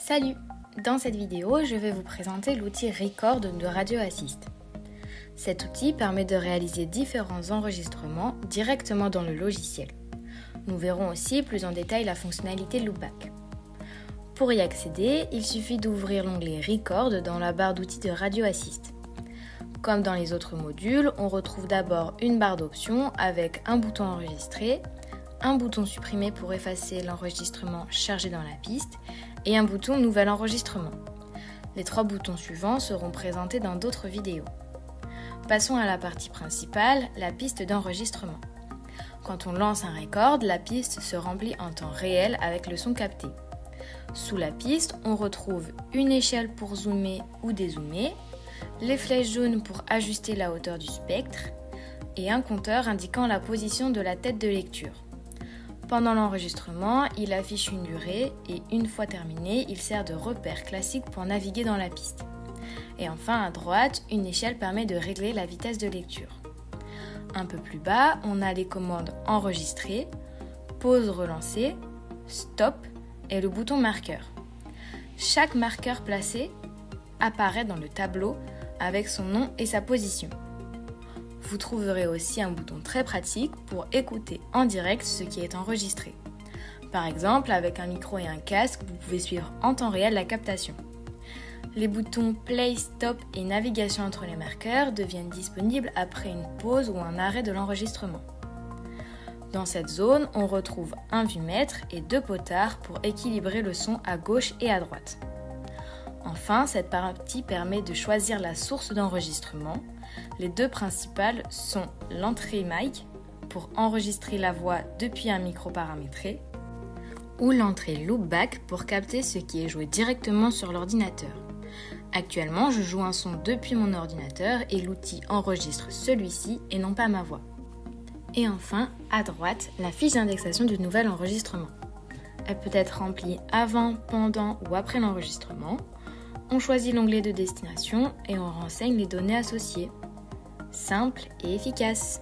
Salut! Dans cette vidéo, je vais vous présenter l'outil Record de Radio Assist. Cet outil permet de réaliser différents enregistrements directement dans le logiciel. Nous verrons aussi plus en détail la fonctionnalité Loopback. Pour y accéder, il suffit d'ouvrir l'onglet Record dans la barre d'outils de Radio Assist. Comme dans les autres modules, on retrouve d'abord une barre d'options avec un bouton enregistrer, un bouton supprimer pour effacer l'enregistrement chargé dans la piste et un bouton nouvel enregistrement. Les trois boutons suivants seront présentés dans d'autres vidéos. Passons à la partie principale, la piste d'enregistrement. Quand on lance un record, la piste se remplit en temps réel avec le son capté. Sous la piste, on retrouve une échelle pour zoomer ou dézoomer, les flèches jaunes pour ajuster la hauteur du spectre et un compteur indiquant la position de la tête de lecture. Pendant l'enregistrement, il affiche une durée et une fois terminé, il sert de repère classique pour naviguer dans la piste. Et enfin, à droite, une échelle permet de régler la vitesse de lecture. Un peu plus bas, on a les commandes enregistrer, pause relancer, stop et le bouton marqueur. Chaque marqueur placé apparaît dans le tableau avec son nom et sa position. Vous trouverez aussi un bouton très pratique pour écouter en direct ce qui est enregistré. Par exemple, avec un micro et un casque, vous pouvez suivre en temps réel la captation. Les boutons Play, Stop et Navigation entre les marqueurs deviennent disponibles après une pause ou un arrêt de l'enregistrement. Dans cette zone, on retrouve un vumètre et deux potards pour équilibrer le son à gauche et à droite. Enfin, cette partie permet de choisir la source d'enregistrement. Les deux principales sont l'entrée mic pour enregistrer la voix depuis un micro paramétré ou l'entrée loopback pour capter ce qui est joué directement sur l'ordinateur. Actuellement, je joue un son depuis mon ordinateur et l'outil enregistre celui-ci et non pas ma voix. Et enfin, à droite, la fiche d'indexation du nouvel enregistrement. Elle peut être remplie avant, pendant ou après l'enregistrement. On choisit l'onglet de destination et on renseigne les données associées. Simple et efficace.